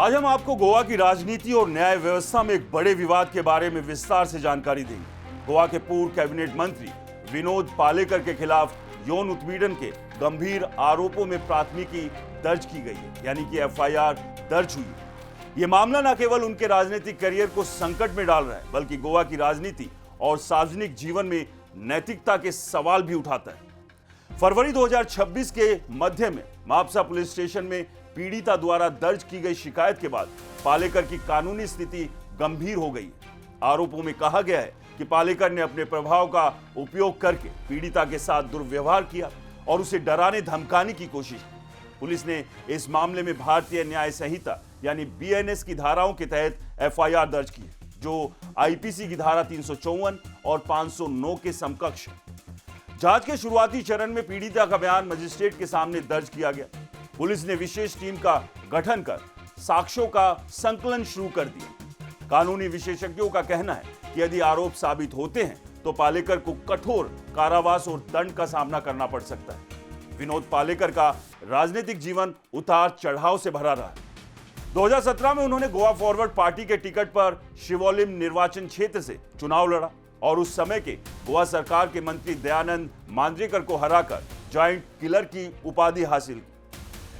आज हम आपको गोवा की राजनीति और न्याय व्यवस्था में एक बड़े विवाद के बारे में विस्तार से जानकारी देंगे। गोवा के पूर्व कैबिनेट मंत्री विनोद पालेकर के खिलाफ यौन उत्पीड़न के गंभीर आरोपों में प्राथमिकी दर्ज की गई है, यानी कि एफआईआर दर्ज हुई है। यह मामला न केवल उनके राजनीतिक करियर को संकट में डाल रहा है, बल्कि गोवा की राजनीति और सार्वजनिक जीवन में नैतिकता के सवाल भी उठाता है। फरवरी 2026 के मध्य में मापसा पुलिस स्टेशन में पीड़िता द्वारा दर्ज की गई शिकायत के बाद पालेकर की कानूनी स्थिति गंभीर हो गई है। आरोपों में कहा गया है कि पालेकर ने अपने प्रभाव का उपयोग करके पीड़िता के साथ दुर्व्यवहार किया और उसे डराने धमकाने की कोशिश की। पुलिस ने इस मामले में भारतीय न्याय संहिता यानी बीएनएस की धाराओं के तहत एफआईआर दर्ज की है, जो आईपीसी की धारा 354 और 509 के समकक्ष है। जांच के शुरुआती चरण में पीड़िता का बयान मजिस्ट्रेट के सामने दर्ज किया गया। पुलिस ने विशेष टीम का गठन कर साक्ष्यों का संकलन शुरू कर दिया। कानूनी विशेषज्ञों का कहना है कि यदि आरोप साबित होते हैं तो पालेकर को कठोर कारावास और दंड का सामना करना पड़ सकता है। विनोद पालेकर का राजनीतिक जीवन उतार चढ़ाव से भरा रहा है। 2017 में उन्होंने गोवा फॉरवर्ड पार्टी के टिकट पर शिवोलिम निर्वाचन क्षेत्र से चुनाव लड़ा और उस समय के गोवा सरकार के मंत्री दयानंद मांजरेकर को हराकर जॉइंट किलर की उपाधि हासिल की।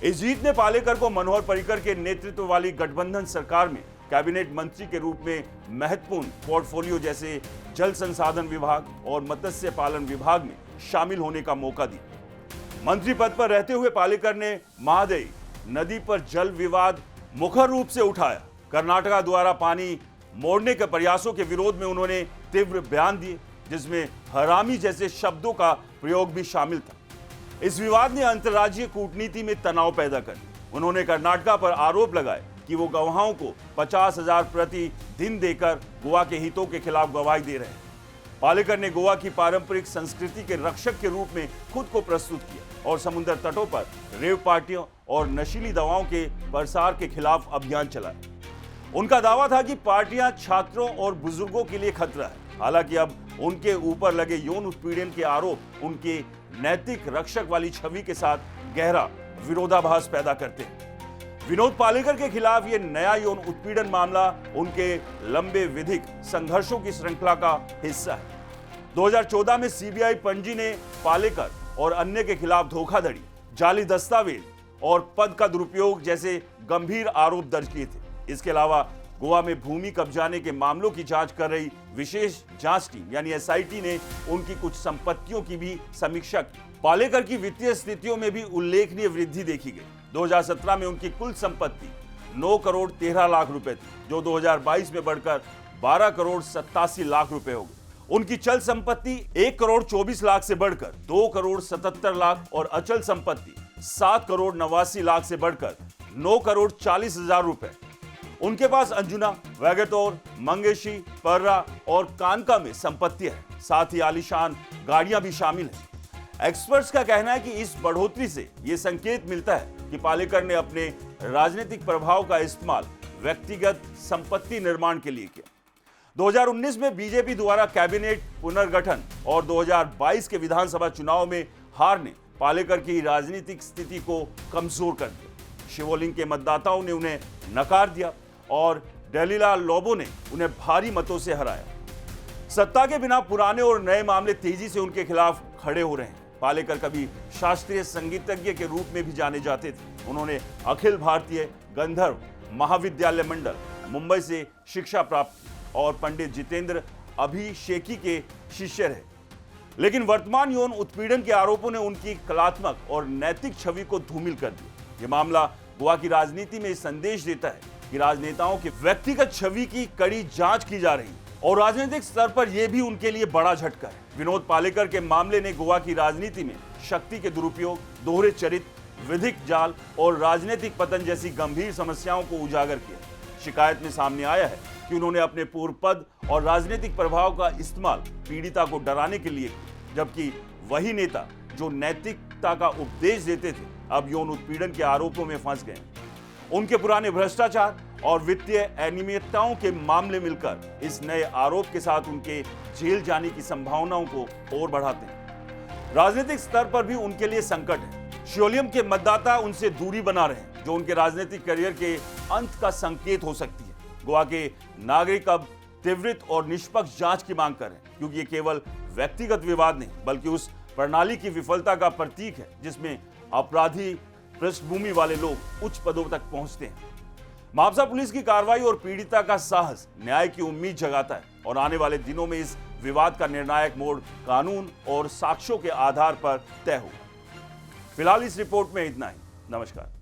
इस जीत ने पालेकर को मनोहर पर्रिकर के नेतृत्व वाली गठबंधन सरकार में कैबिनेट मंत्री के रूप में महत्वपूर्ण पोर्टफोलियो जैसे जल संसाधन विभाग और मत्स्य पालन विभाग में शामिल होने का मौका दिया। मंत्री पद पर रहते हुए पालेकर ने महादई नदी पर जल विवाद मुखर रूप से उठाया। कर्नाटक द्वारा पानी मोड़ने के प्रयासों के विरोध में उन्होंने तीव्र बयान दिए, जिसमें हरामी जैसे शब्दों का प्रयोग भी शामिल था। इस विवाद ने अंतर्राज्यीय कूटनीति में तनाव पैदा कर दिया। उन्होंने कर्नाटक पर आरोप लगाए कि वो गवाहों को 50,000 प्रति दिन देकर गोवा के हितों के खिलाफ गवाही दे रहे हैं। पालेकर ने गोवा की पारंपरिक संस्कृति के रक्षक के रूप में खुद को प्रस्तुत किया और समुद्र तटों पर रेव पार्टियों और नशीली दवाओं के प्रसार के खिलाफ अभियान चलाया। उनका दावा था कि पार्टियां छात्रों और बुजुर्गों के लिए खतरा है। हालांकि अब उनके ऊपर लगे यौन उत्पीड़न के आरोप उनके नैतिक रक्षक वाली छवि के साथ गहरा विरोधाभास पैदा करते हैं। विनोद पालेकर के खिलाफ यह नया यौन उत्पीड़न मामला उनके लंबे विधिक संघर्षों की श्रृंखला का हिस्सा है। 2014 में सीबीआई पणजी ने पालेकर और अन्य के खिलाफ धोखाधड़ी, जाली दस्तावेज और पद का दुरुपयोग जैसे गंभीर आरोप दर्ज किए थे। इसके अलावा गोवा में भूमि कब्जाने के मामलों की जांच कर रही विशेष जांच टीम यानी एसआईटी ने उनकी कुछ संपत्तियों की भी समीक्षा की। पालेकर की वित्तीय स्थितियों में भी उल्लेखनीय वृद्धि देखी गई। 2017 में उनकी कुल संपत्ति 9 करोड़ 13 लाख रुपए थी, जो 2022 में बढ़कर 12 करोड़ 87 लाख रुपए हो गई। उनकी चल संपत्ति 1 करोड़ 24 लाख से बढ़कर 2 करोड़ 77 लाख और अचल संपत्ति 7 करोड़ 89 लाख से बढ़कर 9 करोड़ 40 हजार रुपए। उनके पास अंजुना, वैगेटोर, मंगेशी, पर्रा और कानका में संपत्ति है। साथ ही आलीशान गाड़ियां भी शामिल हैं। एक्सपर्ट्स का कहना है कि इस बढ़ोतरी से यह संकेत मिलता है कि पालेकर ने अपने राजनीतिक प्रभाव का इस्तेमाल व्यक्तिगत संपत्ति निर्माण के लिए किया। 2019 में बीजेपी द्वारा कैबिनेट पुनर्गठन और 2022 के विधानसभा चुनाव में हार ने पालेकर की राजनीतिक स्थिति को कमजोर कर दिया। शिवोलिम के मतदाताओं ने उन्हें नकार दिया और डेलीला लोबो ने उन्हें भारी मतों से हराया। सत्ता के बिना पुराने और नए मामले तेजी से उनके खिलाफ खड़े हो रहे हैं। पालेकर कभी शास्त्रीय संगीतज्ञ के रूप में भी जाने जाते थे। उन्होंने अखिल भारतीय गंधर्व महाविद्यालय मंडल मुंबई से शिक्षा प्राप्त की और पंडित जितेंद्र अभिषेकी के शिष्य रहे। लेकिन वर्तमान यौन उत्पीड़न के आरोपों ने उनकी कलात्मक और नैतिक छवि को धूमिल कर दिया। यह मामला गोवा की राजनीति में संदेश देता है कि राजनेताओं की व्यक्तिगत छवि की कड़ी जांच की जा रही है और राजनीतिक स्तर पर यह भी उनके लिए बड़ा झटका है। विनोद पालेकर के मामले ने गोवा की राजनीति में शक्ति के दुरुपयोग, दोहरे चरित्र, विधिक जाल और राजनीतिक पतन जैसी गंभीर समस्याओं को उजागर किया। शिकायत में सामने आया है कि उन्होंने अपने पूर्व पद और राजनीतिक प्रभाव का इस्तेमाल पीड़िता को डराने के लिए किया, जबकि वही नेता जो नैतिकता का उपदेश देते थे अब यौन उत्पीड़न के आरोपों में फंस गए। उनके पुराने भ्रष्टाचार और वित्तीय अनियमितताओं के मामले मिलकर इस नए आरोप के साथ उनके जेल जाने की संभावनाओं को और बढ़ाते हैं। राजनीतिक स्तर पर भी उनके लिए संकट है। शिवोलिम के मतदाता उनसे दूरी बना रहे हैं जो उनके राजनीतिक करियर के अंत का संकेत हो सकती है। गोवा के नागरिक अब त्वरित और निष्पक्ष जांच की मांग कर रहे हैं, क्योंकि ये केवल व्यक्तिगत विवाद नहीं बल्कि उस प्रणाली की विफलता का प्रतीक है जिसमें अपराधी पृष्ठभूमि वाले लोग उच्च पदों तक पहुंचते हैं। मापसा पुलिस की कार्रवाई और पीड़िता का साहस न्याय की उम्मीद जगाता है और आने वाले दिनों में इस विवाद का निर्णायक मोड़ कानून और साक्ष्यों के आधार पर तय होगा। फिलहाल इस रिपोर्ट में इतना ही। नमस्कार।